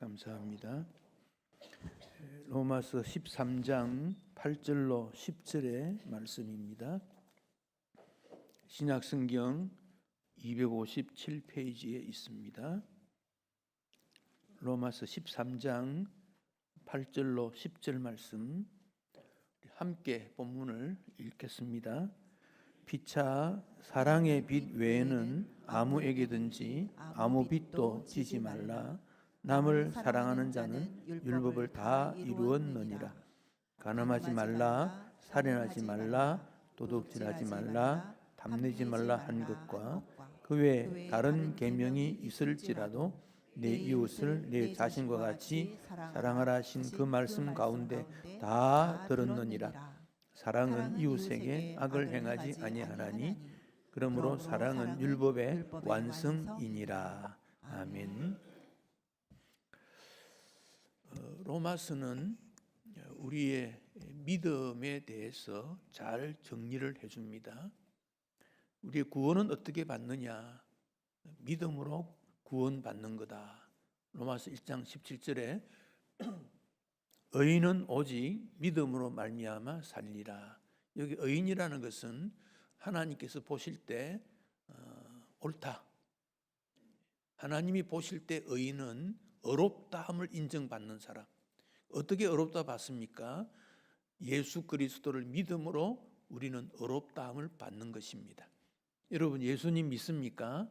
감사합니다. 로마서 13장 8절로 10절의 말씀입니다. 신약성경 257페이지에 있습니다. 로마서 13장 8절로 10절 말씀 함께 본문을 읽겠습니다. 피차 사랑의 빛 외에는 아무에게든지 아무 빛도 지지 말라. 남을 사랑하는 자는 율법을 다 이루었느니라. 간음하지 말라, 살인하지 말라, 도둑질하지 말라, 담내지 말라 한 것과 그 외에 다른 계명이 있을지라도 내 이웃을 내 자신과 같이 사랑하라 하신 그 말씀 가운데 다 들었느니라. 사랑은 이웃에게 악을 행하지 아니하나니 그러므로 사랑은 율법의 완성이니라. 아멘. 로마서는 우리의 믿음에 대해서 잘 정리를 해줍니다. 우리의 구원은 어떻게 받느냐? 믿음으로 구원받는 거다. 로마서 1장 17절에 의인은 오직 믿음으로 말미암아 살리라. 여기 의인이라는 것은 하나님께서 보실 때 옳다. 하나님이 보실 때 의인은 의롭다함을 인정받는 사람. 어떻게 의롭다 받습니까? 예수 그리스도를 믿음으로 우리는 의롭다함을 받는 것입니다. 여러분 예수님 믿습니까?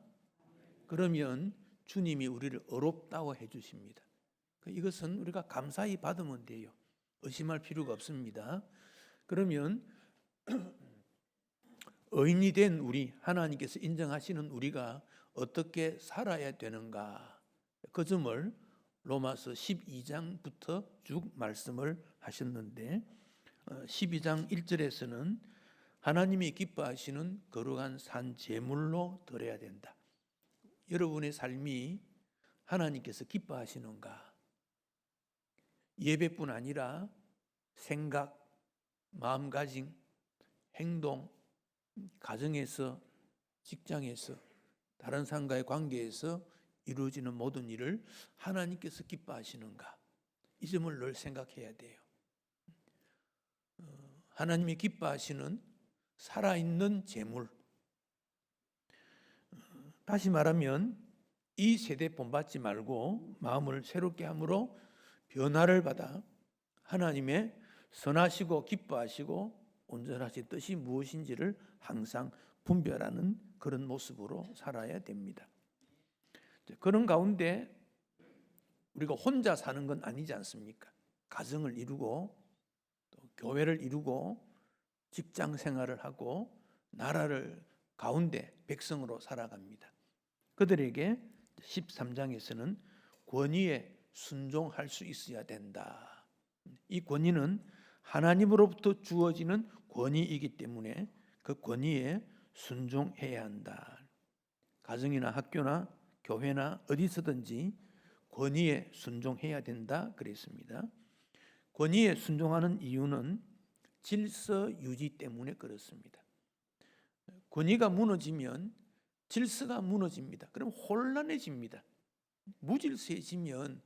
그러면 주님이 우리를 의롭다고 해주십니다. 이것은 우리가 감사히 받으면 돼요. 의심할 필요가 없습니다. 그러면 의인이 된 우리, 하나님께서 인정하시는 우리가 어떻게 살아야 되는가? 그 점을 로마서 12장부터 쭉 말씀을 하셨는데 12장 1절에서는 하나님이 기뻐하시는 거룩한 산 제물로 드려야 된다. 여러분의 삶이 하나님께서 기뻐하시는가? 예배뿐 아니라 생각, 마음가짐, 행동, 가정에서, 직장에서, 다른 사람과의 관계에서 이루어지는 모든 일을 하나님께서 기뻐하시는가? 이 점을 늘 생각해야 돼요. 하나님이 기뻐하시는 살아있는 제물. 다시 말하면 이 세대 본받지 말고 마음을 새롭게 함으로 변화를 받아 하나님의 선하시고 기뻐하시고 온전하신 뜻이 무엇인지를 항상 분별하는 그런 모습으로 살아야 됩니다. 그런 가운데 우리가 혼자 사는 건 아니지 않습니까? 가정을 이루고 또 교회를 이루고 직장 생활을 하고 나라를 가운데 백성으로 살아갑니다. 그들에게 13장에서는 권위에 순종할 수 있어야 된다. 이 권위는 하나님으로부터 주어지는 권위이기 때문에 그 권위에 순종해야 한다. 가정이나 학교나 교회나 어디서든지 권위에 순종해야 된다 그랬습니다. 권위에 순종하는 이유는 질서 유지 때문에 그렇습니다. 권위가 무너지면 질서가 무너집니다. 그럼 혼란해집니다. 무질서해지면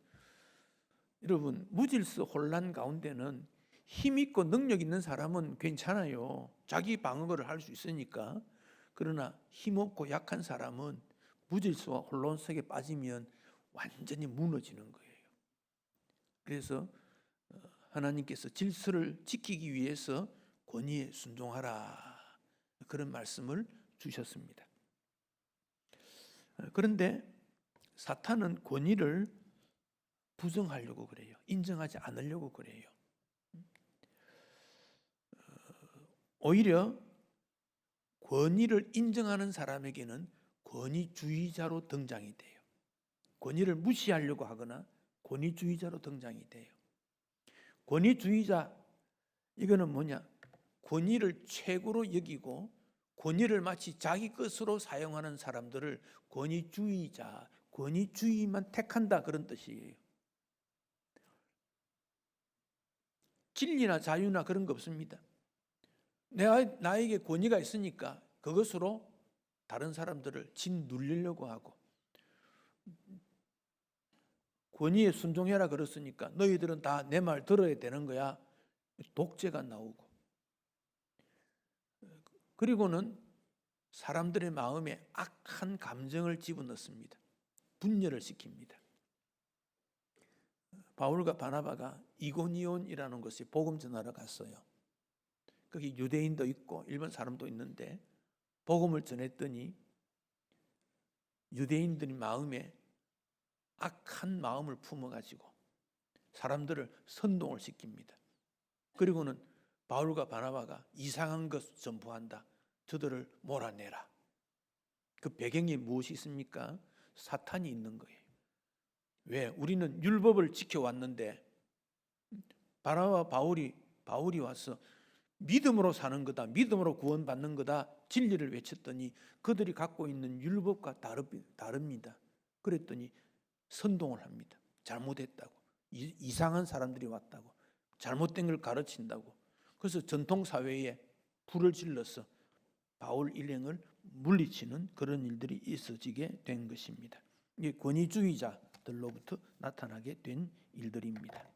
여러분 무질서 혼란 가운데는 힘 있고 능력 있는 사람은 괜찮아요. 자기 방어를 할 수 있으니까. 그러나 힘없고 약한 사람은 무질서와 혼란 속에 빠지면 완전히 무너지는 거예요. 그래서 하나님께서 질서를 지키기 위해서 권위에 순종하라 그런 말씀을 주셨습니다. 그런데 사탄은 권위를 부정하려고 그래요. 인정하지 않으려고 그래요. 오히려 권위를 인정하는 사람에게는 권위주의자로 등장이 돼요. 권위를 무시하려고 하거나 권위주의자로 등장이 돼요. 권위주의자, 이거는 뭐냐? 권위를 최고로 여기고 권위를 마치 자기 것으로 사용하는 사람들을 권위주의자, 권위주의만 택한다 그런 뜻이에요. 진리나 자유나 그런 거 없습니다. 나에게 권위가 있으니까 그것으로 다른 사람들을 짓누르려고 하고 권위에 순종해라 그랬으니까 너희들은 다 내 말 들어야 되는 거야. 독재가 나오고, 그리고는 사람들의 마음에 악한 감정을 집어넣습니다. 분열을 시킵니다. 바울과 바나바가 이고니온이라는 곳에 복음 전하러 갔어요. 거기 유대인도 있고 일본 사람도 있는데 복음을 전했더니 유대인들의 마음에 악한 마음을 품어가지고 사람들을 선동을 시킵니다. 그리고는 바울과 바나바가 이상한 것 전부한다. 저들을 몰아내라. 그 배경에 무엇이 있습니까? 사탄이 있는 거예요. 왜? 우리는 율법을 지켜왔는데 바나바와 바울이 와서 믿음으로 사는 거다, 믿음으로 구원받는 거다 진리를 외쳤더니 그들이 갖고 있는 율법과 다릅니다. 그랬더니 선동을 합니다. 잘못했다고, 이상한 사람들이 왔다고, 잘못된 걸 가르친다고. 그래서 전통사회에 불을 질러서 바울 일행을 물리치는 그런 일들이 있어지게 된 것입니다. 이게 권위주의자들로부터 나타나게 된 일들입니다.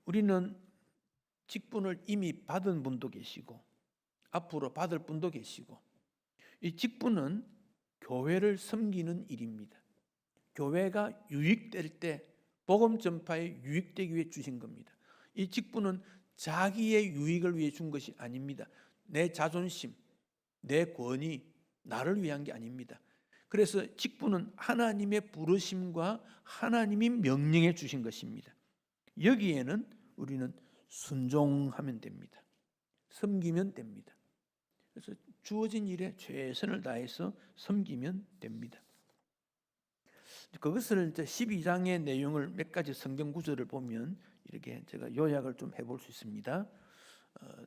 우리는 직분을 이미 받은 분도 계시고 앞으로 받을 분도 계시고, 이 직분은 교회를 섬기는 일입니다. 교회가 유익될 때 복음 전파에 유익되기 위해 주신 겁니다. 이 직분은 자기의 유익을 위해 준 것이 아닙니다. 내 자존심, 내 권위, 나를 위한 게 아닙니다. 그래서 직분은 하나님의 부르심과 하나님이 명령해 주신 것입니다. 여기에는 우리는 순종하면 됩니다. 섬기면 됩니다. 그래서 주어진 일에 최선을 다해서 섬기면 됩니다. 그것을 이제 12장의 내용을 몇 가지 성경 구절을 보면 이렇게 제가 요약을 좀 해볼 수 있습니다.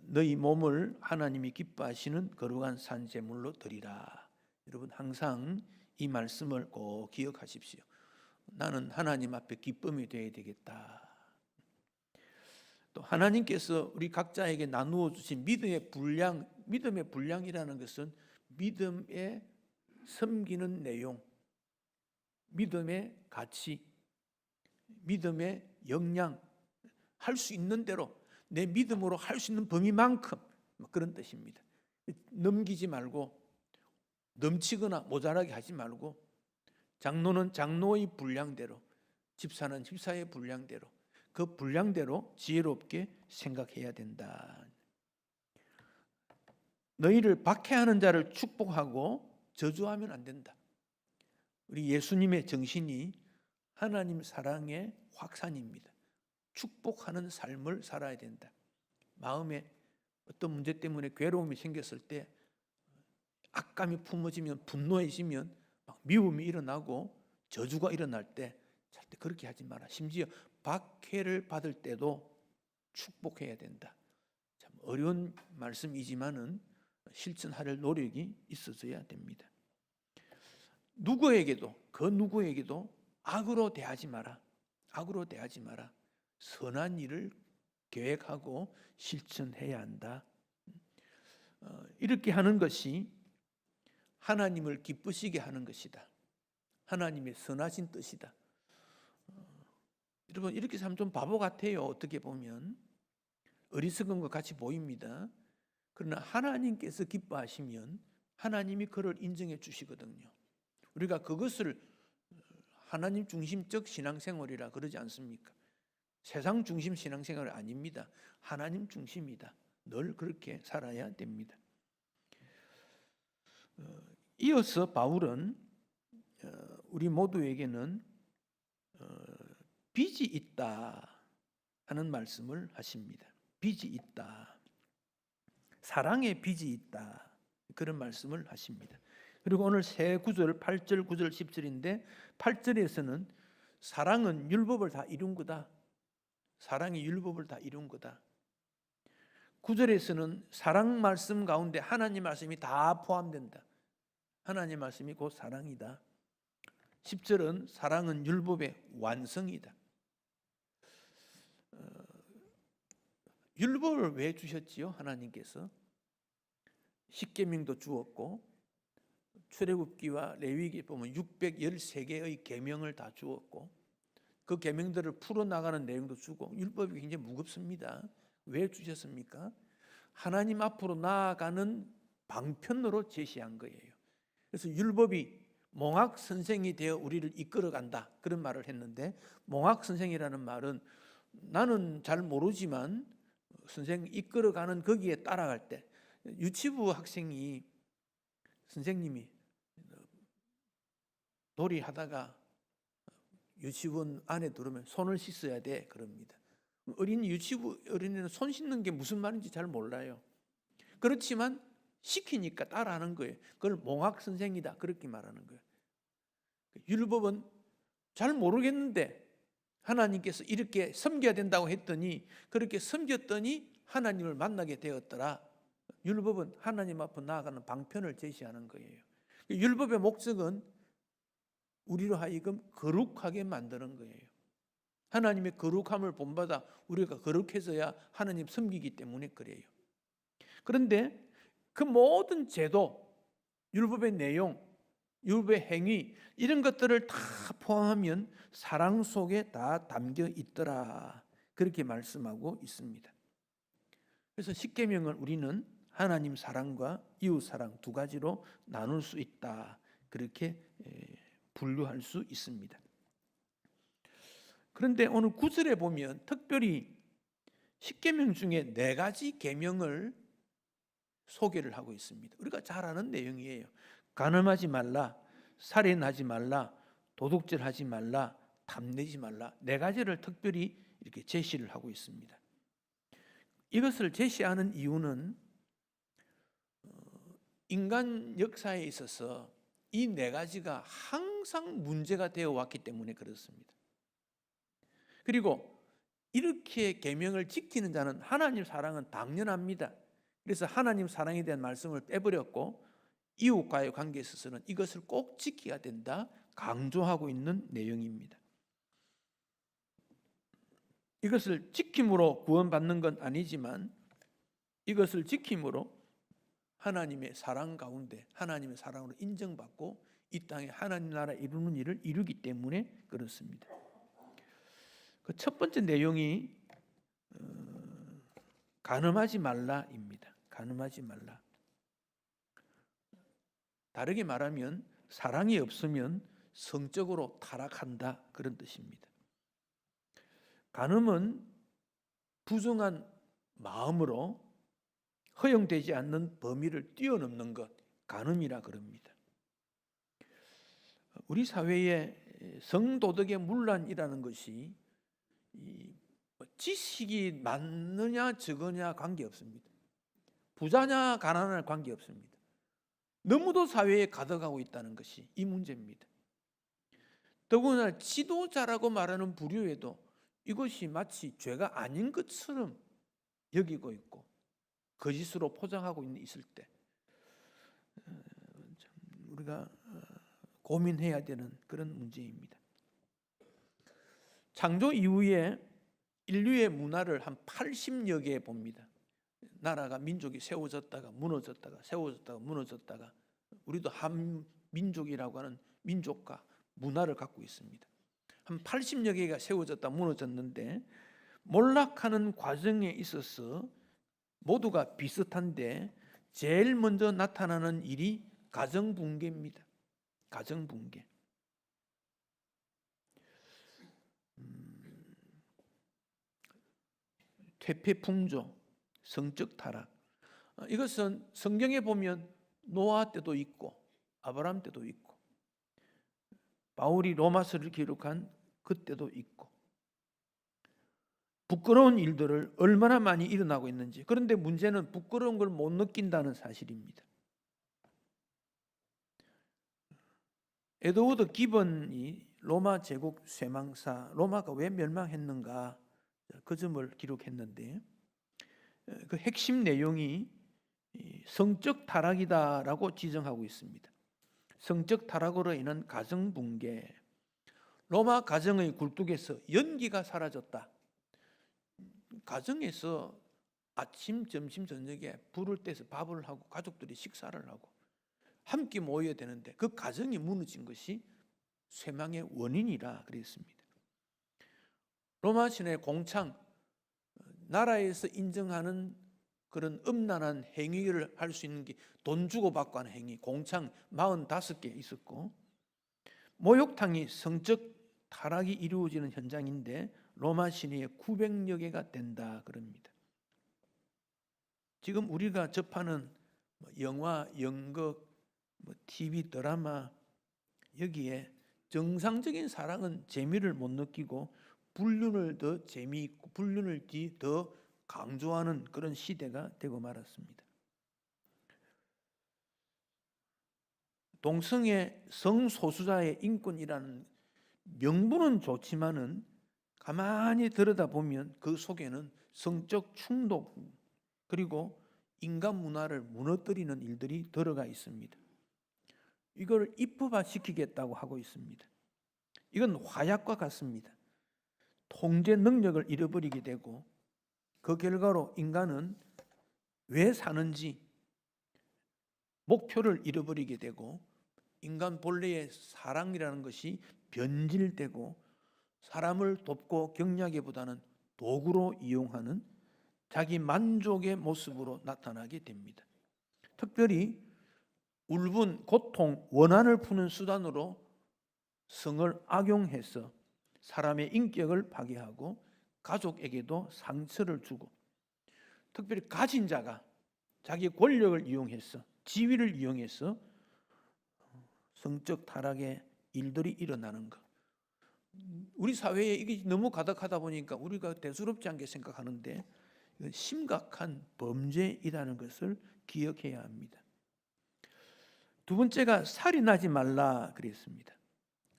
너희 몸을 하나님이 기뻐하시는 거룩한 산제물로 드리라. 여러분 항상 이 말씀을 꼭 기억하십시오. 나는 하나님 앞에 기쁨이 되어야 되겠다. 또 하나님께서 우리 각자에게 나누어 주신 믿음의 분량이라는 것은 믿음의 섬기는 내용, 믿음의 가치, 믿음의 역량, 할 수 있는 대로 내 믿음으로 할 수 있는 범위만큼, 그런 뜻입니다. 넘기지 말고 넘치거나 모자라게 하지 말고, 장로는 장로의 분량대로, 집사는 집사의 분량대로, 그 분량대로 지혜롭게 생각해야 된다. 너희를 박해하는 자를 축복하고 저주하면 안 된다. 우리 예수님의 정신이 하나님 사랑의 확산입니다. 축복하는 삶을 살아야 된다. 마음에 어떤 문제 때문에 괴로움이 생겼을 때, 악감이 품어지면, 분노해지면 막 미움이 일어나고 저주가 일어날 때 절대 그렇게 하지 마라. 심지어 박해를 받을 때도 축복해야 된다. 참 어려운 말씀이지만은 실천할 노력이 있어져야 됩니다. 누구에게도, 그 누구에게도 악으로 대하지 마라. 악으로 대하지 마라. 선한 일을 계획하고 실천해야 한다. 이렇게 하는 것이 하나님을 기쁘시게 하는 것이다. 하나님의 선하신 뜻이다. 여러분 이렇게 살면 좀 바보 같아요. 어떻게 보면 어리석은 것 같이 보입니다. 그러나 하나님께서 기뻐하시면 하나님이 그를 인정해 주시거든요. 우리가 그것을 하나님 중심적 신앙생활이라 그러지 않습니까? 세상 중심 신앙생활이 아닙니다. 하나님 중심이다. 늘 그렇게 살아야 됩니다. 이어서 바울은 우리 모두에게는 빚이 있다 하는 말씀을 하십니다. 빚이 있다. 사랑의 빚이 있다. 그런 말씀을 하십니다. 그리고 오늘 세 구절, 8절, 9절, 10절인데 8절에서는 사랑은 율법을 다 이룬 거다. 사랑이 율법을 다 이룬 거다. 9절에서는 사랑 말씀 가운데 하나님 말씀이 다 포함된다. 하나님 말씀이 곧 사랑이다. 10절은 사랑은 율법의 완성이다. 율법을 왜 주셨지요? 하나님께서 십계명도 주었고 출애굽기와 레위기 보면 613개의 계명을 다 주었고 그 계명들을 풀어나가는 내용도 주고 율법이 굉장히 무겁습니다. 왜 주셨습니까? 하나님 앞으로 나아가는 방편으로 제시한 거예요. 그래서 율법이 몽학 선생이 되어 우리를 이끌어간다 그런 말을 했는데, 몽학 선생이라는 말은 나는 잘 모르지만 선생 이끌어가는 거기에 따라갈 때, 유치부 학생이 선생님이 놀이하다가 유치원 안에 들어오면 손을 씻어야 돼 그럽니다. 유치부 어린이는 손 씻는 게 무슨 말인지 잘 몰라요. 그렇지만 시키니까 따라하는 거예요. 그걸 몽학 선생이다 그렇게 말하는 거예요. 율법은 잘 모르겠는데 하나님께서 이렇게 섬겨야 된다고 했더니 그렇게 섬겼더니 하나님을 만나게 되었더라. 율법은 하나님 앞으로 나아가는 방편을 제시하는 거예요. 율법의 목적은 우리로 하여금 거룩하게 만드는 거예요. 하나님의 거룩함을 본받아 우리가 거룩해져야 하나님 섬기기 때문에 그래요. 그런데 그 모든 제도, 율법의 내용, 율법의 행위 이런 것들을 다 포함하면 사랑 속에 다 담겨 있더라 그렇게 말씀하고 있습니다. 그래서 십계명을 우리는 하나님 사랑과 이웃 사랑 두 가지로 나눌 수 있다 그렇게 분류할 수 있습니다. 그런데 오늘 9절에 보면 특별히 십계명 중에 4가지 계명을 소개를 하고 있습니다. 우리가 잘 아는 내용이에요. 간음하지 말라, 살인하지 말라, 도둑질하지 말라, 탐내지 말라. 4가지를 특별히 이렇게 제시를 하고 있습니다. 이것을 제시하는 이유는 인간 역사에 있어서 이 4가지가 항상 문제가 되어 왔기 때문에 그렇습니다. 그리고 이렇게 계명을 지키는 자는 하나님 사랑은 당연합니다. 그래서 하나님 사랑에 대한 말씀을 빼버렸고 이웃과의 관계에 있어서는 이것을 꼭 지켜야 된다 강조하고 있는 내용입니다. 이것을 지킴으로 구원받는 건 아니지만 이것을 지킴으로 하나님의 사랑 가운데 하나님의 사랑으로 인정받고 이 땅에 하나님 나라 이루는 일을 이루기 때문에 그렇습니다. 그 첫 번째 내용이 간음하지 말라입니다. 간음하지 말라. 다르게 말하면 사랑이 없으면 성적으로 타락한다 그런 뜻입니다. 간음은 부정한 마음으로 허용되지 않는 범위를 뛰어넘는 것, 간음이라 그럽니다. 우리 사회에 성도덕의 문란이라는 것이 지식이 많느냐 적으냐 관계없습니다. 부자냐 가난하냐 관계없습니다. 너무도 사회에 가득하고 있다는 것이 이 문제입니다. 더구나 지도자라고 말하는 부류에도 이것이 마치 죄가 아닌 것처럼 여기고 있고 거짓으로 포장하고 있을 때 우리가 고민해야 되는 그런 문제입니다. 창조 이후에 인류의 문화를 한 80여 개 봅니다. 나라가 민족이 세워졌다가 무너졌다가 세워졌다가 무너졌다가 우리도 한 민족이라고 하는 민족과 문화를 갖고 있습니다. 한 80여 개가 세워졌다 무너졌는데 몰락하는 과정에 있어서 모두가 비슷한데 제일 먼저 나타나는 일이 가정붕괴입니다. 가정붕괴. 퇴폐풍조, 성적 타락. 이것은 성경에 보면 노아 때도 있고 아브라함 때도 있고 바울이 로마서를 기록한 그때도 있고 부끄러운 일들을 얼마나 많이 일어나고 있는지. 그런데 문제는 부끄러운 걸 못 느낀다는 사실입니다. 에드워드 기번이 로마 제국 쇠망사, 로마가 왜 멸망했는가 그 점을 기록했는데 그 핵심 내용이 성적 타락이다라고 지정하고 있습니다. 성적 타락으로 인한 가정 붕괴. 로마 가정의 굴뚝에서 연기가 사라졌다. 가정에서 아침, 점심, 저녁에 불을 떼서 밥을 하고 가족들이 식사를 하고 함께 모여야 되는데 그 가정이 무너진 것이 쇠망의 원인이라 그랬습니다. 로마 시내 공창, 나라에서 인정하는 그런 음란한 행위를 할 수 있는 게 돈 주고 받고 하는 행위, 공창 45개 있었고, 목욕탕이 성적 타락이 이루어지는 현장인데 로마 시내에 900여 개가 된다 그럽니다. 지금 우리가 접하는 영화, 연극, TV 드라마, 여기에 정상적인 사랑은 재미를 못 느끼고 불륜을 더 재미있고 불륜을 더 강조하는 그런 시대가 되고 말았습니다. 동성애 성소수자의 인권이라는 명분은 좋지만은 가만히 들여다보면 그 속에는 성적 충동 그리고 인간 문화를 무너뜨리는 일들이 들어가 있습니다. 이걸 입법화시키겠다고 하고 있습니다. 이건 화약과 같습니다. 통제 능력을 잃어버리게 되고 그 결과로 인간은 왜 사는지 목표를 잃어버리게 되고 인간 본래의 사랑이라는 것이 변질되고 사람을 돕고 격려하기보다는 도구로 이용하는 자기 만족의 모습으로 나타나게 됩니다. 특별히 울분, 고통, 원한을 푸는 수단으로 성을 악용해서 사람의 인격을 파괴하고 가족에게도 상처를 주고 특별히 가진 자가 자기 권력을 이용해서 지위를 이용해서 성적 타락의 일들이 일어나는 것. 우리 사회에 이게 너무 가득하다 보니까 우리가 대수롭지 않게 생각하는데 이건 심각한 범죄이라는 것을 기억해야 합니다. 두 번째가 살인하지 말라 그랬습니다.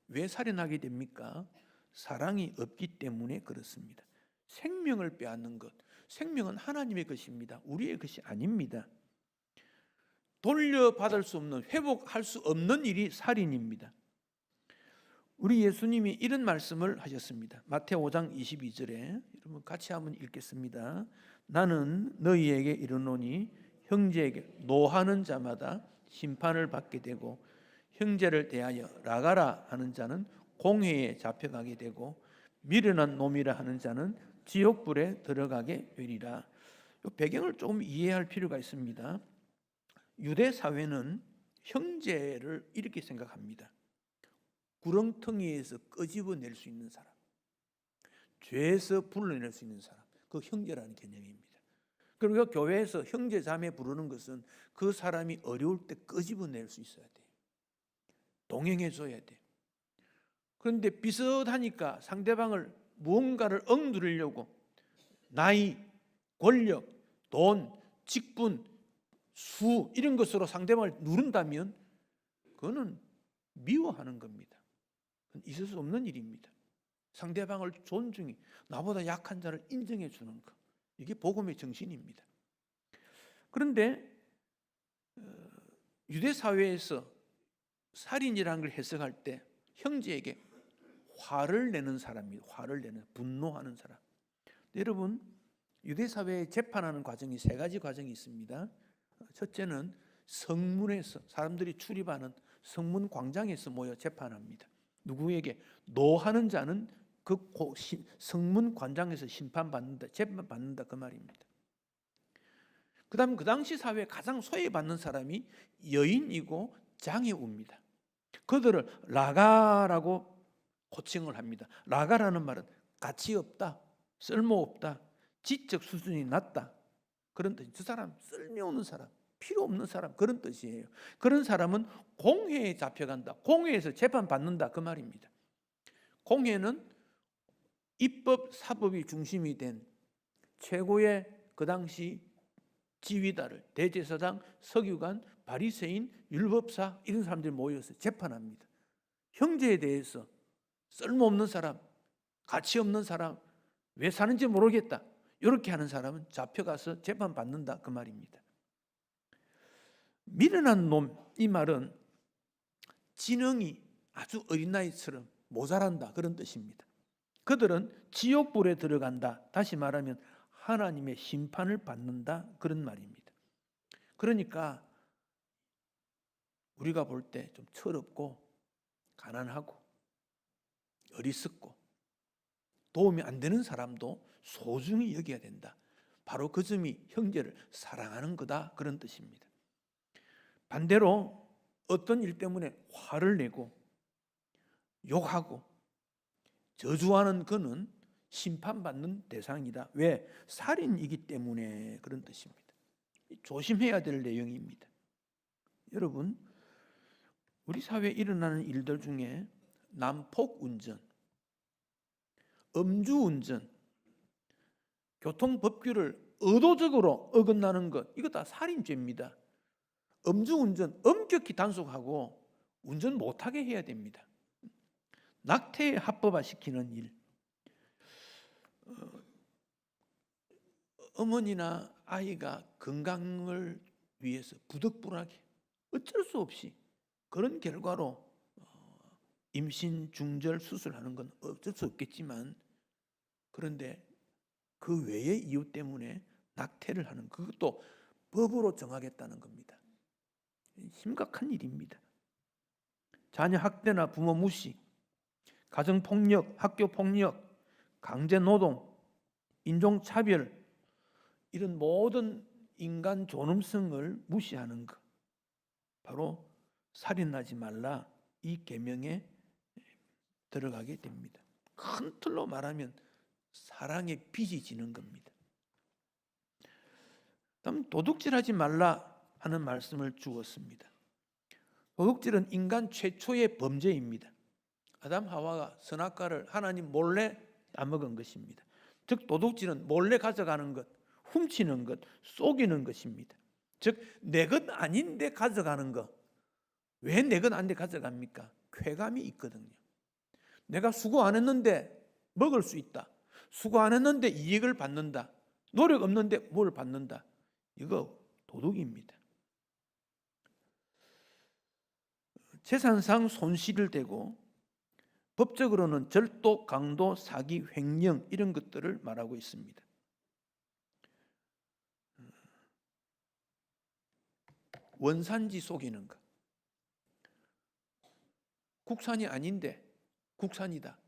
왜 살인하게 됩니까? 사랑이 없기 때문에 그렇습니다. 생명을 빼앗는 것, 생명은 하나님의 것입니다. 우리의 것이 아닙니다. 돌려받을 수 없는, 회복할 수 없는 일이 살인입니다. 우리 예수님이 이런 말씀을 하셨습니다. 마태오 5장 22절에 여러분 같이 한번 읽겠습니다. 나는 너희에게 이르노니 형제에게 노하는 자마다 심판을 받게 되고 형제를 대하여 라가라 하는 자는 공회에 잡혀가게 되고 미련한 놈이라 하는 자는 지옥불에 들어가게 되리라. 이 배경을 조금 이해할 필요가 있습니다. 유대 사회는 형제를 이렇게 생각합니다. 구렁텅이에서 끄집어낼 수 있는 사람, 죄에서 불러낼 수 있는 사람, 그 형제라는 개념입니다. 그리고 교회에서 형제 자매 부르는 것은 그 사람이 어려울 때 끄집어낼 수 있어야 돼요. 동행해줘야 돼. 그런데 비슷하니까 상대방을 무언가를 억누르려고 나이, 권력, 돈, 직분, 수 이런 것으로 상대방을 누른다면 그거는 미워하는 겁니다. 그건 있을 수 없는 일입니다. 상대방을 존중히 나보다 약한 자를 인정해 주는 것. 이게 복음의 정신입니다. 그런데 유대 사회에서 살인이라는 걸 해석할 때 형제에게 화를 내는 사람입니다. 화를 내는, 분노하는 사람. 여러분, 유대 사회에 재판하는 과정이 세 가지 과정이 있습니다. 첫째는 성문에서 사람들이 출입하는 성문 광장에서 모여 재판합니다. 누구에게? 노하는 자는 그 성문 광장에서 심판받는다, 재판받는다 그 말입니다. 그 다음 그 당시 사회에 가장 소외받는 사람이 여인이고 장애우입니다. 그들을 라가라고 호칭을 합니다. 라가라는 말은 가치 없다, 쓸모없다, 지적 수준이 낮다 그런 뜻. 저 사람 쓸모없는 사람, 필요 없는 사람 그런 뜻이에요. 그런 사람은 공회에 잡혀간다, 공회에서 재판받는다 그 말입니다. 공회는 입법, 사법이 중심이 된 최고의 그 당시 지휘다를 대제사장, 서기관, 바리새인, 율법사 이런 사람들이 모여서 재판합니다. 형제에 대해서 쓸모없는 사람, 가치 없는 사람, 왜 사는지 모르겠다 이렇게 하는 사람은 잡혀가서 재판받는다 그 말입니다. 미련한 놈, 이 말은 지능이 아주 어린 나이처럼 모자란다 그런 뜻입니다. 그들은 지옥불에 들어간다. 다시 말하면 하나님의 심판을 받는다 그런 말입니다. 그러니까 우리가 볼 때 좀 철없고 가난하고 어리석고 도움이 안 되는 사람도 소중히 여겨야 된다. 바로 그 점이 형제를 사랑하는 거다, 그런 뜻입니다. 반대로 어떤 일 때문에 화를 내고 욕하고 저주하는 그는 심판받는 대상이다. 왜? 살인이기 때문에 그런 뜻입니다. 조심해야 될 내용입니다. 여러분, 우리 사회에 일어나는 일들 중에 난폭운전, 음주운전, 교통법규를 의도적으로 어긋나는 것, 이거 다 살인죄입니다. 음주운전 엄격히 단속하고 운전 못하게 해야 됩니다. 낙태에 합법화시키는 일, 어머니나 아이가 건강을 위해서 부득불하게 어쩔 수 없이 그런 결과로 임신 중절 수술하는 건 어쩔 수 없겠지만, 그런데 그 외의 이유 때문에 낙태를 하는, 그것도 법으로 정하겠다는 겁니다. 심각한 일입니다. 자녀 학대나 부모 무시, 가정폭력, 학교폭력, 강제노동, 인종차별, 이런 모든 인간 존엄성을 무시하는 것, 바로 살인하지 말라, 이 계명에 들어가게 됩니다. 큰 틀로 말하면 사랑의 빚이 지는 겁니다. 다음 도둑질하지 말라 하는 말씀을 주었습니다. 도둑질은 인간 최초의 범죄입니다. 아담 하와가 선악과를 하나님 몰래 따먹은 것입니다. 즉 도둑질은 몰래 가져가는 것, 훔치는 것, 속이는 것입니다. 즉 내 것 아닌데 가져가는 것. 왜 내 것 아닌데 가져갑니까? 쾌감이 있거든요. 내가 수고 안 했는데 먹을 수 있다. 수고 안 했는데 이익을 받는다. 노력 없는데 뭘 받는다. 이거 도둑입니다. 재산상 손실을 대고 법적으로는 절도, 강도, 사기, 횡령 이런 것들을 말하고 있습니다. 원산지 속이는 것. 국산이 아닌데 국산이다.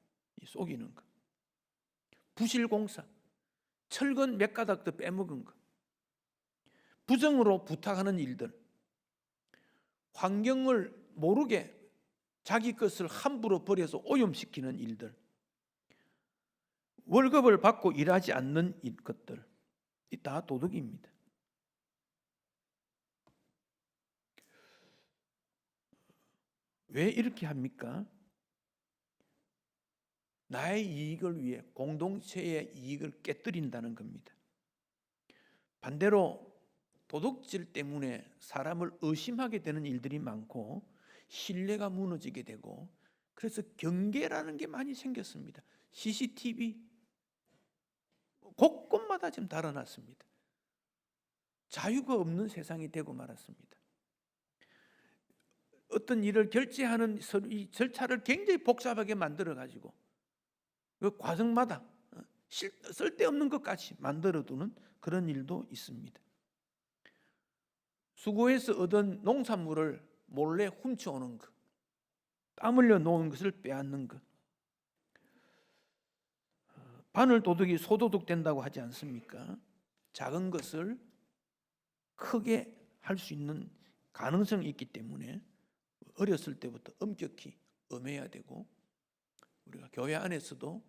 속이는 것. 부실공사. 철근 몇 가닥도 빼먹은 것. 부정으로 부탁하는 일들. 환경을 모르게 자기 것을 함부로 버려서 오염시키는 일들. 월급을 받고 일하지 않는 것들. 이 다 도둑입니다. 왜 이렇게 합니까? 나의 이익을 위해 공동체의 이익을 깨뜨린다는 겁니다. 반대로 도둑질 때문에 사람을 의심하게 되는 일들이 많고 신뢰가 무너지게 되고, 그래서 경계라는 게 많이 생겼습니다. CCTV 곳곳마다 지금 달아놨습니다. 자유가 없는 세상이 되고 말았습니다. 어떤 일을 결제하는 이 절차를 굉장히 복잡하게 만들어가지고 그 과정마다 쓸데없는 것까지 만들어두는 그런 일도 있습니다. 수고해서 얻은 농산물을 몰래 훔쳐오는 것, 땀 흘려 놓은 것을 빼앗는 것. 바늘 도둑이 소도둑 된다고 하지 않습니까? 작은 것을 크게 할 수 있는 가능성이 있기 때문에 어렸을 때부터 엄격히 엄해야 되고, 우리가 교회 안에서도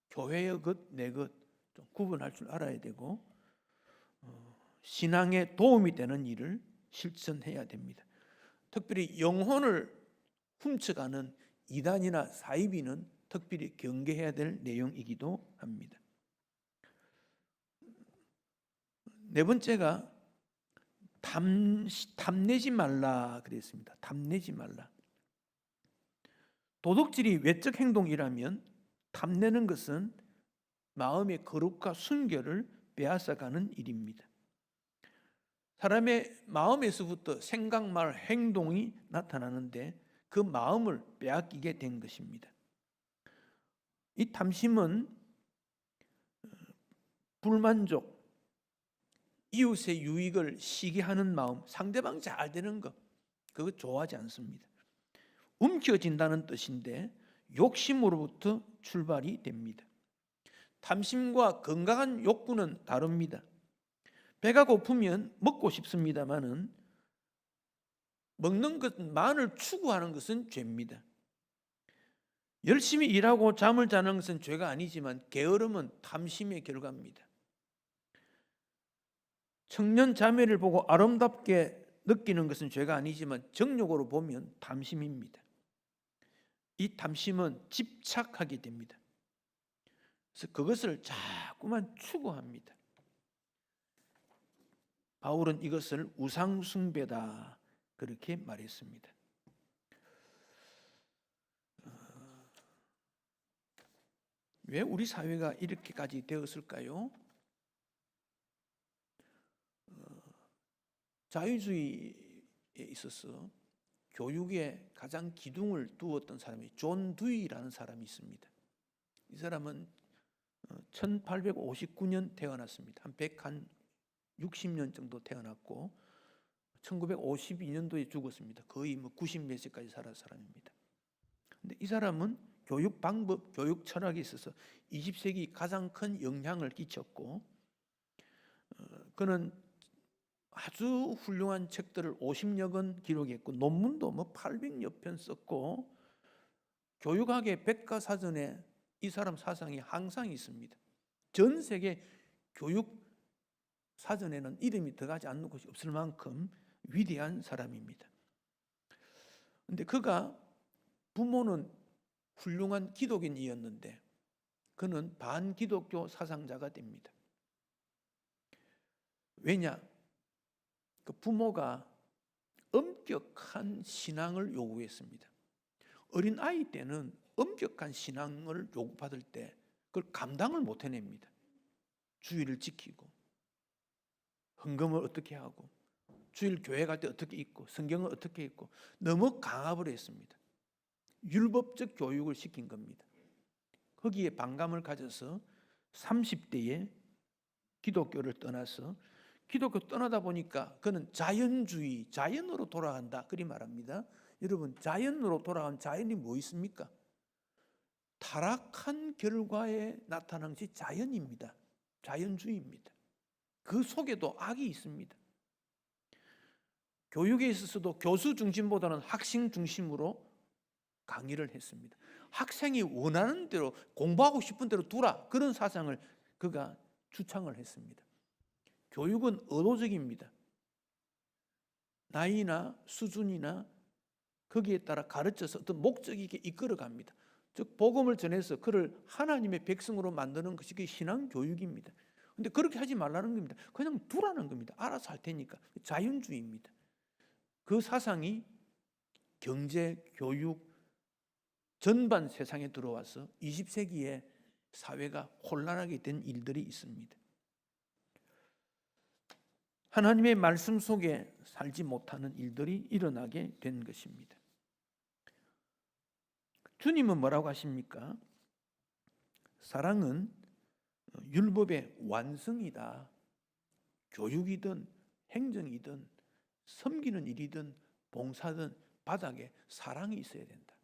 교회의 것, 내 것 좀 구분할 줄 알아야 되고, 신앙에 도움이 되는 일을 실천해야 됩니다. 특별히 영혼을 훔쳐가는 이단이나 사이비는 특별히 경계해야 될 내용이기도 합니다. 네 번째가 탐내지 말라 그랬습니다. 탐내지 말라. 도둑질이 외적 행동이라면 탐내는 것은 마음의 거룩과 순결을 빼앗아가는 일입니다. 사람의 마음에서부터 생각, 말, 행동이 나타나는데 그 마음을 빼앗기게 된 것입니다. 이 탐심은 불만족, 이웃의 유익을 시기하는 마음, 상대방 잘 되는 것, 그거 좋아하지 않습니다. 움켜진다는 뜻인데 욕심으로부터 출발이 됩니다. 탐심과 건강한 욕구는 다릅니다. 배가 고프면 먹고 싶습니다만은 먹는 것만을 추구하는 것은 죄입니다. 열심히 일하고 잠을 자는 것은 죄가 아니지만 게으름은 탐심의 결과입니다. 청년 자매를 보고 아름답게 느끼는 것은 죄가 아니지만 정욕으로 보면 탐심입니다. 이 탐심은 집착하게 됩니다. 그래서 그것을 자꾸만 추구합니다. 바울은 이것을 우상숭배다 그렇게 말했습니다. 왜 우리 사회가 이렇게까지 되었을까요? 자유주의에 있어서 교육에 가장 기둥을 두었던 사람이 존 두이라는 사람이 있습니다. 이 사람은 1859년 태어났습니다. 한 160년 정도 태어났고 1952년도에 죽었습니다. 거의 90몇 세까지 살았던 사람입니다. 근데 이 사람은 교육 방법, 교육 철학에 있어서 20세기 가장 큰 영향을 끼쳤고 그는 아주 훌륭한 책들을 50여 권 기록했고 논문도 800여 편 썼고 교육학의 백과사전에 이 사람 사상이 항상 있습니다. 전 세계 교육 사전에는 이름이 들어가지 않는 곳이 없을 만큼 위대한 사람입니다. 그런데 그가 부모는 훌륭한 기독인이었는데 그는 반기독교 사상자가 됩니다. 왜냐? 그 부모가 엄격한 신앙을 요구했습니다. 어린 아이 때는 엄격한 신앙을 요구받을 때 그걸 감당을 못 해냅니다. 주의를 지키고 헌금을 어떻게 하고 주일 교회 갈 때 어떻게 입고 성경을 어떻게 읽고 너무 강압을 했습니다. 율법적 교육을 시킨 겁니다. 거기에 반감을 가져서 30대에 기독교를 떠나서 기독교 떠나다 보니까 그는 자연주의, 자연으로 돌아간다 그리 말합니다. 여러분 자연으로 돌아간 자연이 뭐 있습니까? 타락한 결과에 나타난 것이 자연입니다. 자연주의입니다. 그 속에도 악이 있습니다. 교육에 있어서도 교수 중심보다는 학생 중심으로 강의를 했습니다. 학생이 원하는 대로 공부하고 싶은 대로 두라 그런 사상을 그가 주창을 했습니다. 교육은 의도적입니다. 나이나 수준이나 거기에 따라 가르쳐서 어떤 목적이 이끌어갑니다. 즉 복음을 전해서 그를 하나님의 백성으로 만드는 것이 신앙 교육입니다. 그런데 그렇게 하지 말라는 겁니다. 그냥 두라는 겁니다. 알아서 할 테니까. 자연주의입니다. 그 사상이 경제, 교육 전반 세상에 들어와서 20세기에 사회가 혼란하게 된 일들이 있습니다. 하나님의 말씀 속에 살지 못하는 일들이 일어나게 된 것입니다. 주님은 뭐라고 하십니까? 사랑은 율법의 완성이다. 교육이든 행정이든 섬기는 일이든 봉사든 바닥에 사랑이 있어야 된다.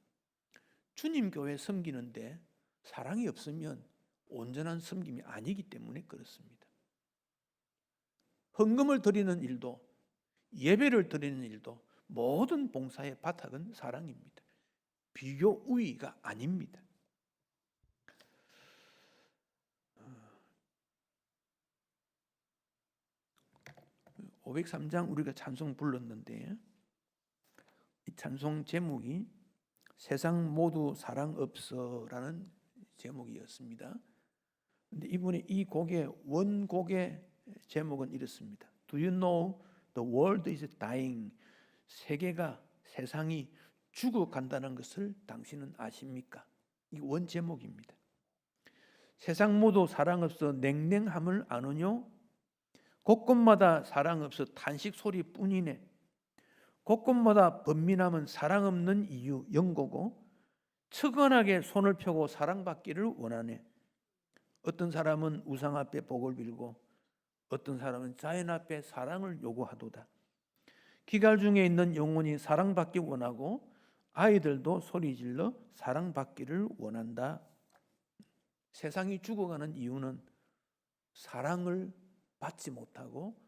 주님 교회 섬기는데 사랑이 없으면 온전한 섬김이 아니기 때문에 그렇습니다. 헌금을 드리는 일도 예배를 드리는 일도 모든 봉사의 바탕은 사랑입니다. 비교 우위가 아닙니다. 503장 우리가 찬송 불렀는데 이 찬송 제목이 세상 모두 사랑 없어라는 제목이었습니다. 근데 이분이 이 곡의 원곡의 제목은 이렇습니다. Do you know the world is dying? 세상이 죽어간다는 것을 당신은 아십니까? 이 원 제목입니다. 세상 모두 사랑 없어 냉랭함을 아느뇨? 곳곳마다 사랑 없어 탄식 소리뿐이네. 곳곳마다 번민함은 사랑 없는 이유 연고고 측은하게 손을 펴고 사랑받기를 원하네. 어떤 사람은 우상 앞에 복을 빌고 어떤 사람은 자연 앞에 사랑을 요구하도다. 기갈 중에 있는 영혼이 사랑받기 원하고 아이들도 소리질러 사랑받기를 원한다. 세상이 죽어가는 이유는 사랑을 받지 못하고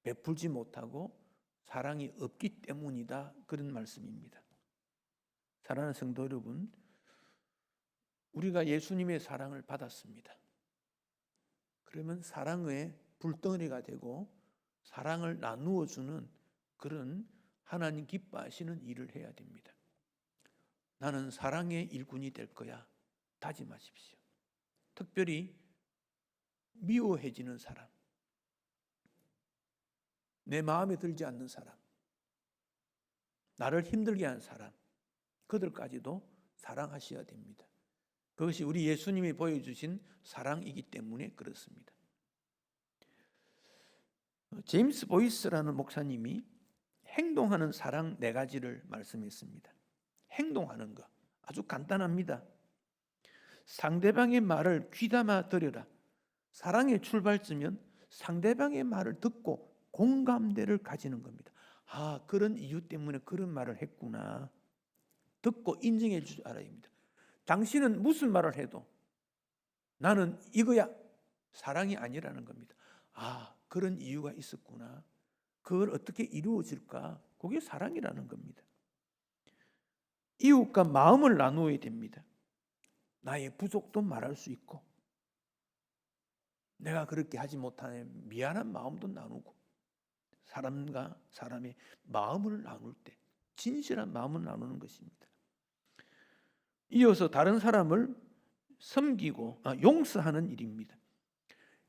베풀지 못하고 사랑이 없기 때문이다. 그런 말씀입니다. 사랑하는 성도 여러분, 우리가 예수님의 사랑을 받았습니다. 그러면 사랑의 불덩어리가 되고 사랑을 나누어 주는 그런 하나님 기뻐하시는 일을 해야 됩니다. 나는 사랑의 일꾼이 될 거야. 다짐하십시오. 특별히 미워해지는 사람, 내 마음에 들지 않는 사람, 나를 힘들게 한 사람, 그들까지도 사랑하셔야 됩니다. 그것이 우리 예수님이 보여주신 사랑이기 때문에 그렇습니다. 제임스 보이스라는 목사님이 행동하는 사랑 4가지를 말씀했습니다. 행동하는 것 아주 간단합니다. 상대방의 말을 귀담아 들으라. 사랑의 출발점은 상대방의 말을 듣고 공감대를 가지는 겁니다. 아, 그런 이유 때문에 그런 말을 했구나. 듣고 인정해 줄 알아야 합니다. 당신은 무슨 말을 해도 나는 이거야. 사랑이 아니라는 겁니다. 아, 그런 이유가 있었구나. 그걸 어떻게 이루어질까? 그게 사랑이라는 겁니다. 이웃과 마음을 나누어야 됩니다. 나의 부족도 말할 수 있고 내가 그렇게 하지 못하는 미안한 마음도 나누고 사람과 사람의 마음을 나눌 때 진실한 마음을 나누는 것입니다. 이어서 다른 사람을 섬기고 용서하는 일입니다.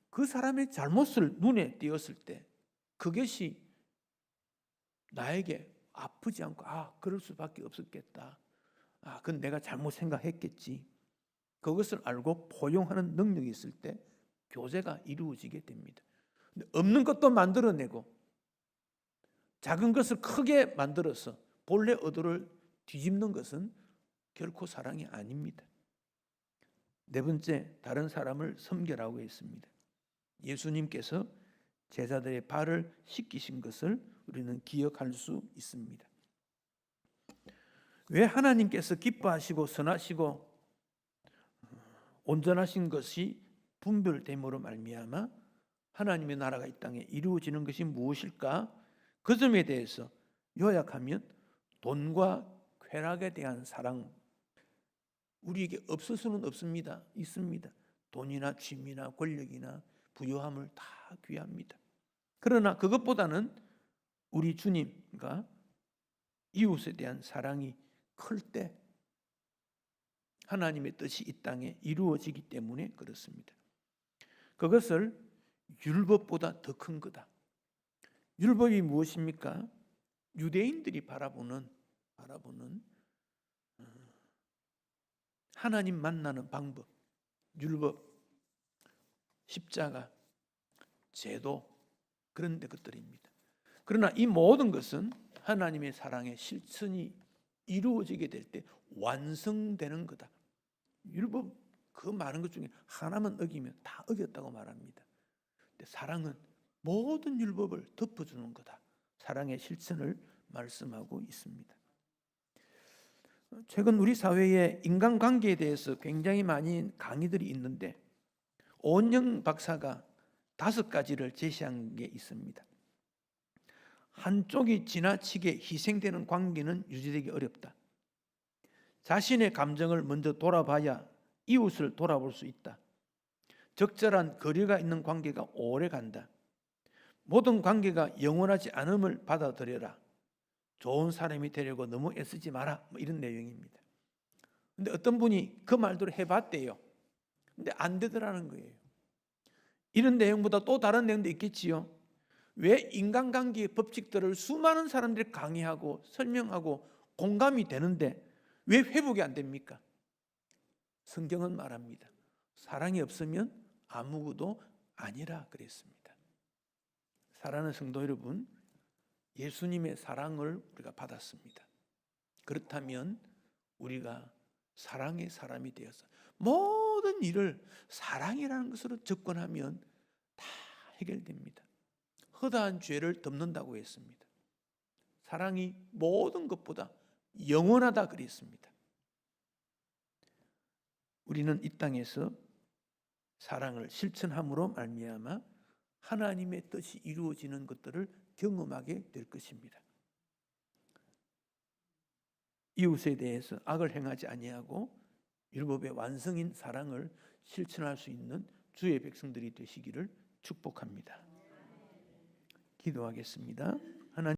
그 사람의 잘못을 눈에 띄었을 때 그것이 나에게 아프지 않고 그럴 수밖에 없었겠다. 그건 내가 잘못 생각했겠지. 그것을 알고 포용하는 능력이 있을 때 교제가 이루어지게 됩니다. 근데 없는 것도 만들어내고 작은 것을 크게 만들어서 본래 의도를 뒤집는 것은 결코 사랑이 아닙니다. 4번째, 다른 사람을 섬기라고 했습니다. 예수님께서 제자들의 발을 씻기신 것을 우리는 기억할 수 있습니다. 왜 하나님께서 기뻐하시고 선하시고 온전하신 것이 분별됨으로 말미암아 하나님의 나라가 이 땅에 이루어지는 것이 무엇일까? 그 점에 대해서 요약하면 돈과 쾌락에 대한 사랑, 우리에게 없을 수는 없습니다. 있습니다. 돈이나 취미나 권력이나 부유함을 다 귀합니다. 그러나 그것보다는 우리 주님과 이웃에 대한 사랑이 클 때 하나님의 뜻이 이 땅에 이루어지기 때문에 그렇습니다. 그것을 율법보다 더 큰 거다. 율법이 무엇입니까? 유대인들이 바라보는 하나님 만나는 방법, 율법, 십자가, 제도, 그런 것들입니다. 그러나 이 모든 것은 하나님의 사랑의 실천이 이루어지게 될 때 완성되는 거다. 율법 그 많은 것 중에 하나만 어기면 다 어겼다고 말합니다. 근데 사랑은 모든 율법을 덮어주는 거다. 사랑의 실천을 말씀하고 있습니다. 최근 우리 사회에 인간관계에 대해서 굉장히 많이 강의들이 있는데 오은영 박사가 5가지를 제시한 게 있습니다. 한쪽이 지나치게 희생되는 관계는 유지되기 어렵다. 자신의 감정을 먼저 돌아봐야 이웃을 돌아볼 수 있다. 적절한 거리가 있는 관계가 오래 간다. 모든 관계가 영원하지 않음을 받아들여라. 좋은 사람이 되려고 너무 애쓰지 마라. 이런 내용입니다. 근데 어떤 분이 그 말대로 해봤대요. 근데 안 되더라는 거예요. 이런 내용보다 또 다른 내용도 있겠지요. 왜 인간관계의 법칙들을 수많은 사람들이 강의하고 설명하고 공감이 되는데 왜 회복이 안 됩니까? 성경은 말합니다. 사랑이 없으면 아무것도 아니라 그랬습니다. 사랑하는 성도 여러분, 예수님의 사랑을 우리가 받았습니다. 그렇다면 우리가 사랑의 사람이 되어서 모든 일을 사랑이라는 것으로 접근하면 다 해결됩니다. 허다한 죄를 덮는다고 했습니다. 사랑이 모든 것보다 영원하다 그랬습니다. 우리는 이 땅에서 사랑을 실천함으로 말미암아 하나님의 뜻이 이루어지는 것들을 경험하게 될 것입니다. 이웃에 대해서 악을 행하지 아니하고 율법의 완성인 사랑을 실천할 수 있는 주의 백성들이 되시기를 축복합니다. 기도하겠습니다.